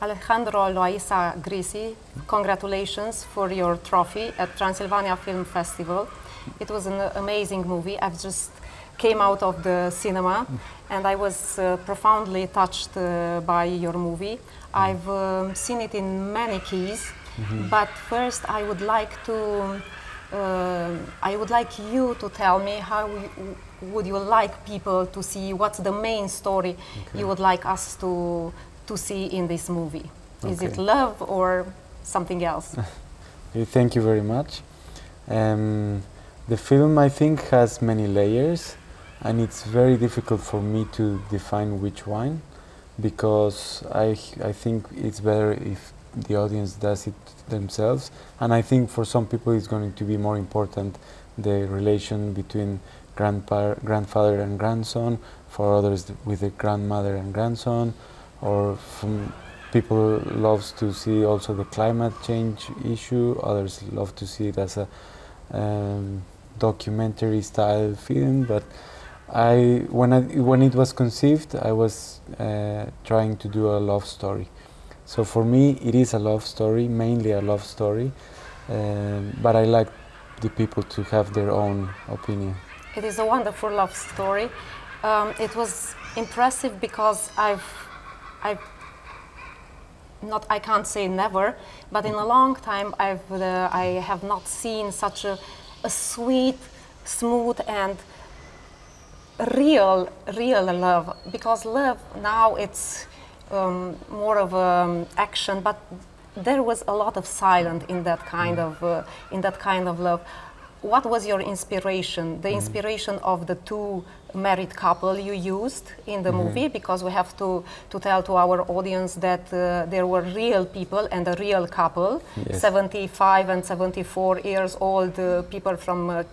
Alejandro Loayza Grisi, congratulations for your trophy at Transylvania Film Festival. It was an amazing movie. I've just came out of the cinema and I was profoundly touched by your movie. I've seen it in many keys, but first I would like you to tell me how would you like people to see, what's the main story you would like us to see in this movie. Is it love or something else? Thank you very much. The film, I think, has many layers, and it's very difficult for me to define which one, because I think it's better if the audience does it themselves, and I think for some people it's going to be more important the relation between grandfather and grandson, for others with the grandmother and grandson, or from people loves to see also the climate change issue, others love to see it as a documentary style film. But when it was conceived, I was trying to do a love story. So for me it is a love story, mainly a love story, but I like the people to have their own opinion. It is a wonderful love story. It was impressive because I can't say never, but in a long time I have not seen such a sweet, smooth and real love. Because love now it's more of action, but there was a lot of silence in that kind of love. What was your inspiration? The inspiration of the two married couple you used in the movie, because we have to tell to our audience that there were real people and a real couple, 75 and 74 years old people from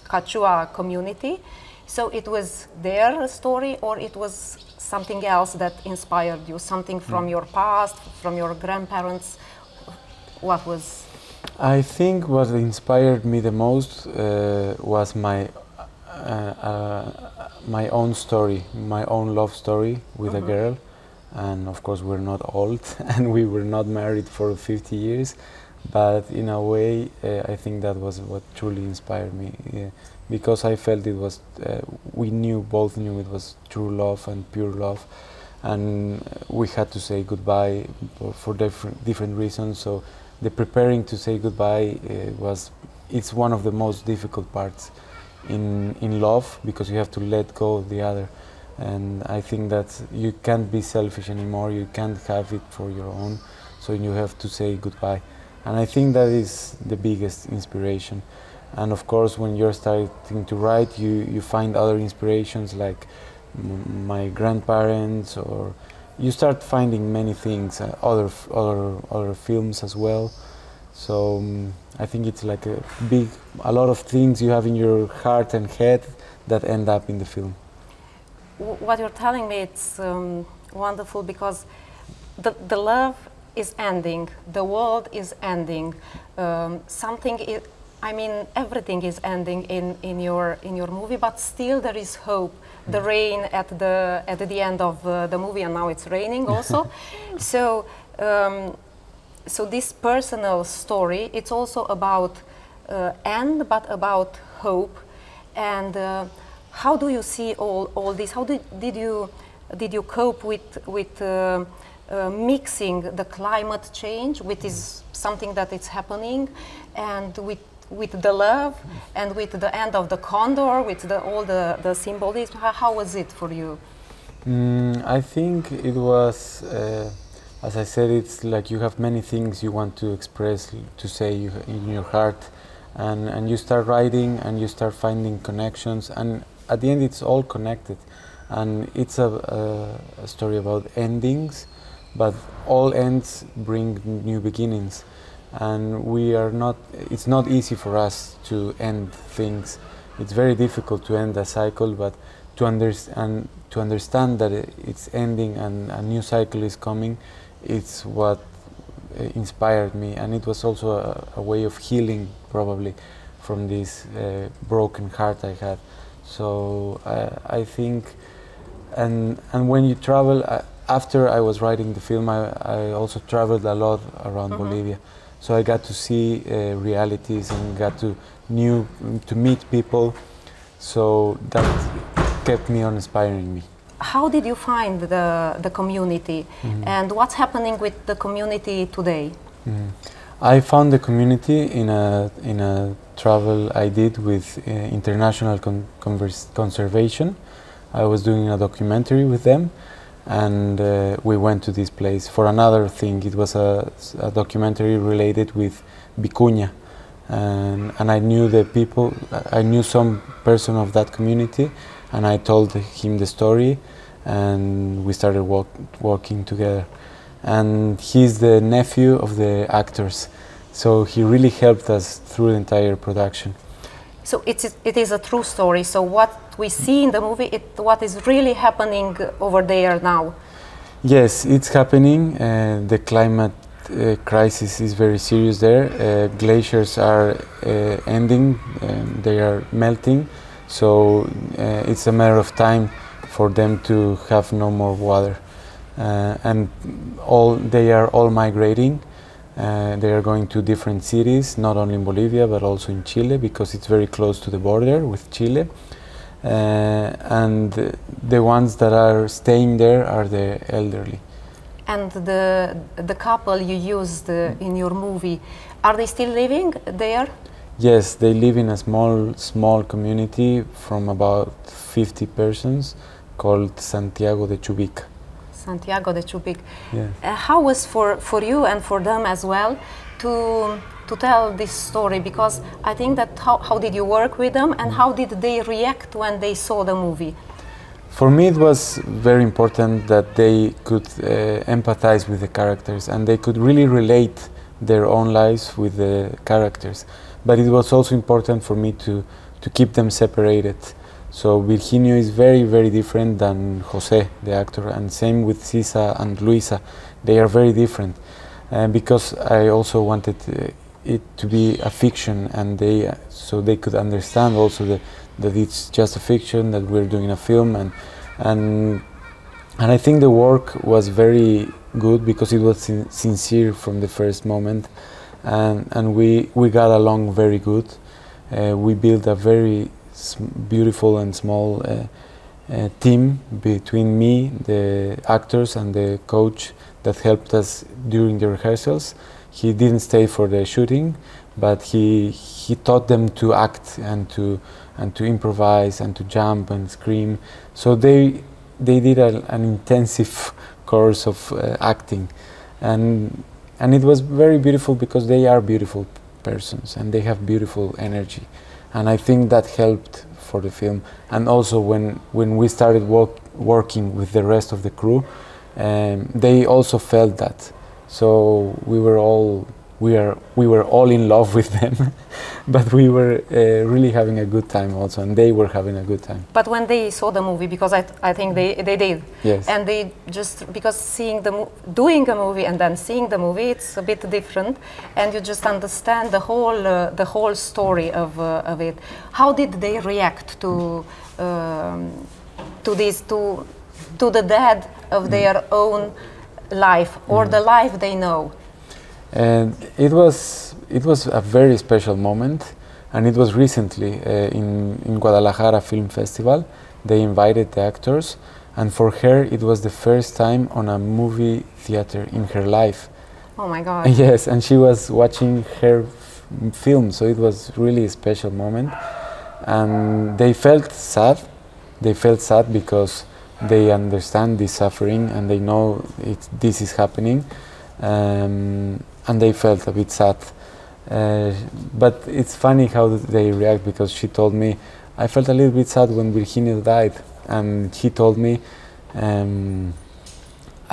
Quechua community. So it was their story, or it was something else that inspired you, something from your past, from your grandparents? What was? I think what inspired me the most was my own story, my own love story with a girl. And of course we're not old and we were not married for 50 years, but in a way I think that was what truly inspired me, because I felt it was, we both knew it was true love and pure love, and we had to say goodbye for different reasons. So the preparing to say goodbye it's one of the most difficult parts in love, because you have to let go of the other. And I think that you can't be selfish anymore, you can't have it for your own, so you have to say goodbye. And I think that is the biggest inspiration. And of course when you're starting to write, you find other inspirations like my grandparents, or you start finding many things, other films as well. So I think it's like a lot of things you have in your heart and head that end up in the film. What you're telling me, it's wonderful, because the love is ending, the world is ending, I mean, everything is ending in your movie, but still there is hope. The rain at the end of the movie, and now it's raining also. So this personal story, it's also about end, but about hope. And how do you see all this? How did you cope with mixing the climate change, which is something that is happening, and with the love, and with the end of the condor, with all the symbolism? How was it for you? I think it was, as I said, it's like you have many things you want to express, to say in your heart, and you start writing and you start finding connections, and at the end it's all connected. And it's a story about endings, but all ends bring new beginnings. And it's not easy for us to end things. It's very difficult to end a cycle, but to understand that it's ending and a new cycle is coming, it's what inspired me. And it was also a way of healing, probably, from this broken heart I had. So I think, and when you travel, after I was writing the film, I also traveled a lot around Bolivia. So I got to see realities and got to meet people. So that kept me on inspiring me. How did you find the community, and what's happening with the community today? I found the community in a travel I did with International Conservation. I was doing a documentary with them, and we went to this place for another thing. It was a documentary related with Vicuña, and I knew the people. I knew some person of that community, and I told him the story, and we started working together. And he's the nephew of the actors, so he really helped us through the entire production. So it is a true story. So what we see in the movie, what is really happening over there now? Yes, it's happening. The climate crisis is very serious there. Glaciers are ending, they are melting, so it's a matter of time for them to have no more water. And they are all migrating. They are going to different cities, not only in Bolivia but also in Chile, because it's very close to the border with Chile. And the ones that are staying there are the elderly. And the couple you used in your movie, are they still living there? Yes, they live in a small community from about 50 persons called Santiago de Chubica. Santiago de Chubica. Yeah. How was for you and for them as well to tell this story? Because I think that how did you work with them, and how did they react when they saw the movie? For me, it was very important that they could empathize with the characters, and they could really relate their own lives with the characters. But it was also important for me to keep them separated. So Virginio is very, very different than José, the actor, and same with Sisa and Luisa. They are very different, because I also wanted it to be a fiction, and so they could understand also that it's just a fiction, that we're doing a film, and I think the work was very good because it was sincere from the first moment, and we got along very good. We built a very beautiful and small team between me, the actors, and the coach that helped us during the rehearsals. He didn't stay for the shooting, but he taught them to act and to improvise and to jump and scream. So they did an intensive course of acting, and it was very beautiful because they are beautiful persons and they have beautiful energy. And I think that helped for the film. And also when we started working with the rest of the crew, they also felt that. So we were all in love with them, but we were really having a good time also, and they were having a good time. But when they saw the movie, because I think they did, yes, and they because doing a movie and then seeing the movie, it's a bit different, and you just understand the whole story of it. How did they react to this, to the death of their own life or the life they know? And it was a very special moment, and it was recently in Guadalajara Film Festival. They invited the actors, and for her it was the first time on a movie theater in her life. Oh my God! Yes, and she was watching her film, so it was really a special moment. And they felt sad. They felt sad because they understand this suffering and they know this is happening. And they felt a bit sad. But it's funny how they react, because she told me, I felt a little bit sad when Virginio died, and he told me,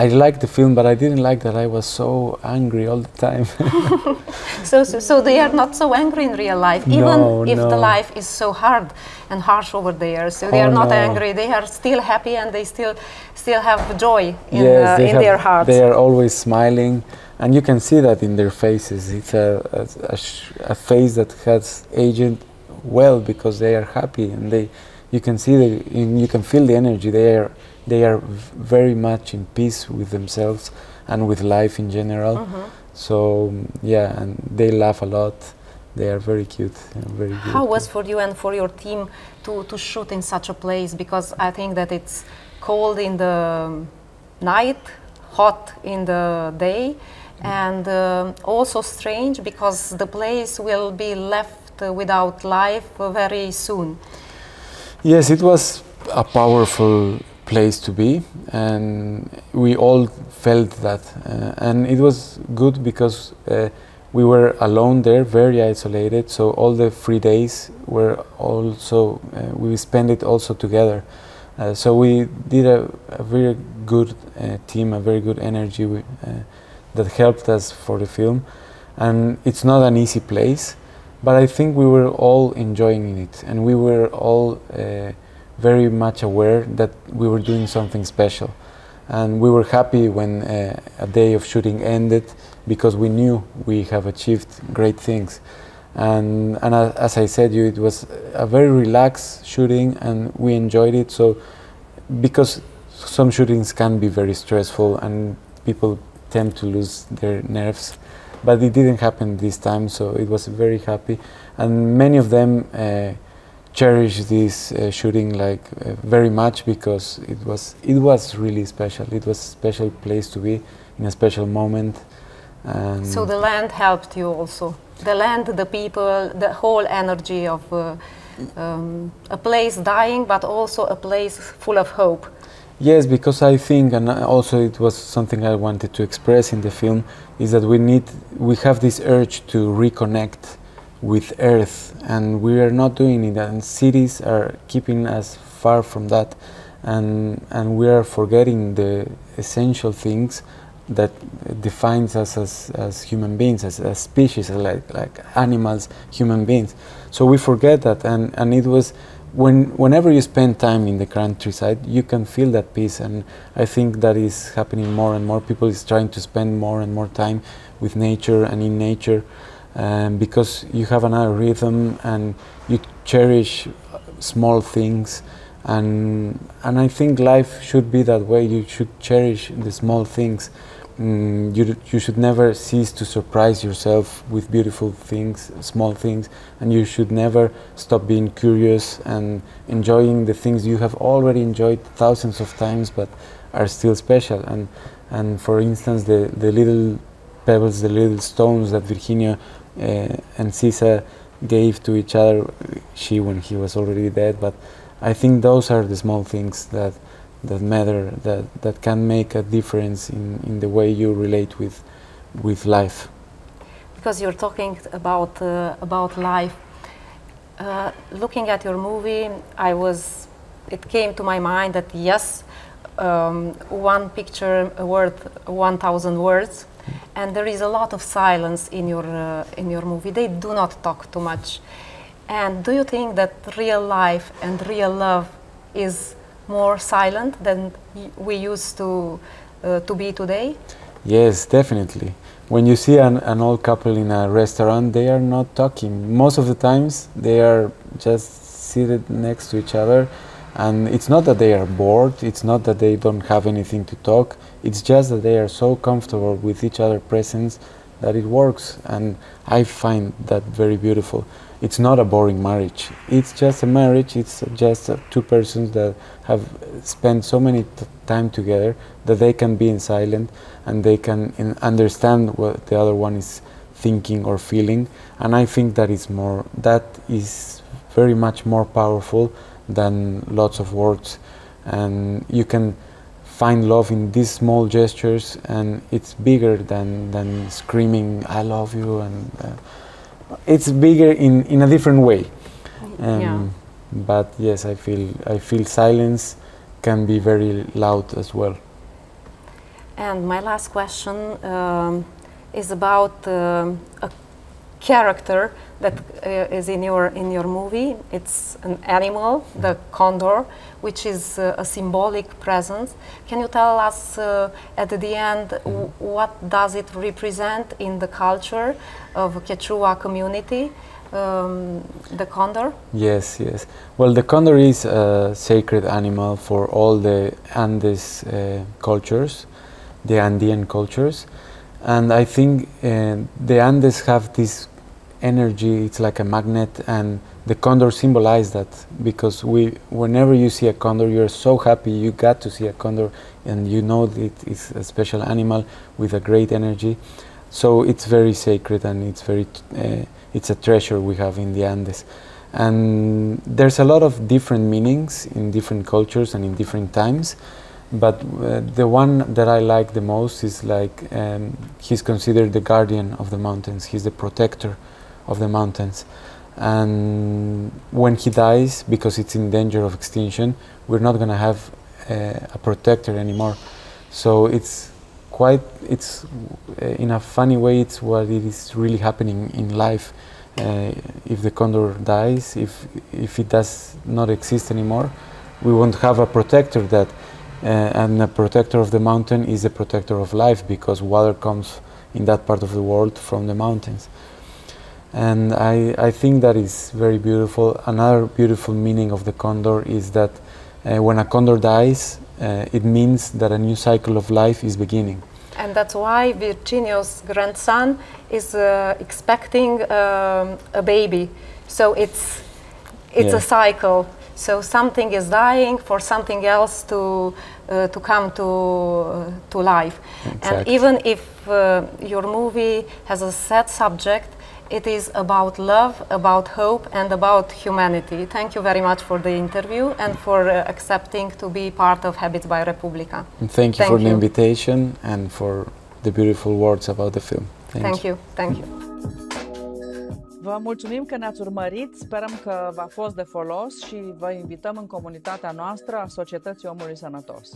I liked the film, but I didn't like that I was so angry all the time. So they are not so angry in real life, even if the life is so hard and harsh over there. So they are not angry, they are still happy, and they still have joy in their hearts. They are always smiling. And you can see that in their faces. It's a face that has aged well because they are happy, and you can see you can feel the energy. They are they are very much in peace with themselves and with life in general. So yeah, and they laugh a lot. They are very cute. Very good. How was for you and for your team to shoot in such a place? Because I think that it's cold in the night, hot in the day, and also strange because the place will be left without life very soon. Yes, it was a powerful place to be, and we all felt that, and it was good because we were alone there, very isolated, so all the 3 days were also we spent it also together. So we did a very good team, a very good energy that helped us for the film. And it's not an easy place, but I think we were all enjoying it, and we were all very much aware that we were doing something special. And we were happy when a day of shooting ended, because we knew we have achieved great things. And as I said, it was a very relaxed shooting, and we enjoyed it. So, because some shootings can be very stressful and people tend to lose their nerves, but it didn't happen this time. So it was very happy, and many of them cherish this shooting very much, because it was really special. It was a special place to be in a special moment. And so the land helped you also. The land, the people, the whole energy of a place dying, but also a place full of hope. Yes, because I think, and also it was something I wanted to express in the film, is that we have this urge to reconnect with Earth, and we are not doing it, and cities are keeping us far from that, and we are forgetting the essential things that defines us as human beings, as species, like animals, human beings. So we forget that, and it was whenever you spend time in the countryside, you can feel that peace, and I think that is happening more and more. People is trying to spend more and more time with nature and in nature, because you have another rhythm and you cherish small things, and I think life should be that way. You should cherish the small things. You should never cease to surprise yourself with beautiful things, small things, and you should never stop being curious and enjoying the things you have already enjoyed thousands of times but are still special. And for instance, the little pebbles, the little stones that Virginia and Cisa gave to each other, she when he was already dead, but I think those are the small things that matter, that can make a difference in the way you relate with life. Because you're talking about life. Looking at your movie, it came to my mind that yes, one picture worth 1,000 words, and there is a lot of silence in your movie. They do not talk too much. And do you think that real life and real love is more silent than we used to be today? Yes, definitely. When you see an old couple in a restaurant, they are not talking. Most of the times they are just seated next to each other, and it's not that they are bored, it's not that they don't have anything to talk, it's just that they are so comfortable with each other's presence that it works, and I find that very beautiful. It's not a boring marriage. It's just a marriage. It's just two persons that have spent so many time together that they can be in silence and they can understand what the other one is thinking or feeling. And I think that is very much more powerful than lots of words. And you can find love in these small gestures, and it's bigger than screaming "I love you," and it's bigger in a different way. Yeah. But yes, I feel silence can be very loud as well. And my last question is about a character that is in your movie. It's an animal, the condor, which is a symbolic presence. Can you tell us at the end what does it represent in the culture of Quechua community? the condor? Yes, yes. Well, the condor is a sacred animal for all the Andes cultures, the Andean cultures. And I think the Andes have this energy, it's like a magnet, and the condor symbolizes that, because whenever you see a condor, you're so happy you got to see a condor, and you know that it's a special animal with a great energy. So it's very sacred, and it's a treasure we have in the Andes. And there's a lot of different meanings in different cultures and in different times. But the one that I like the most is like he's considered the guardian of the mountains. He's the protector of the mountains. And when he dies, because it's in danger of extinction, we're not going to have a protector anymore. So it's in a funny way, it's what it is really happening in life. If the condor dies, if it does not exist anymore, we won't have a protector that. And a protector of the mountain is a protector of life, because water comes in that part of the world from the mountains. And I think that is very beautiful. Another beautiful meaning of the condor is that when a condor dies, it means that a new cycle of life is beginning. And that's why Virginio's grandson is expecting a baby. So it's a cycle. So something is dying for something else to come to life. Exactly. And even if your movie has a sad subject, it is about love, about hope, and about humanity. Thank you very much for the interview and for accepting to be part of Habits by Republica. And thank you for the invitation and for the beautiful words about the film. Thank you. Thank you. Vă mulțumim că ne-ați urmărit, sperăm că v-a fost de folos și vă invităm în comunitatea noastră a Societății Omului Sănătos.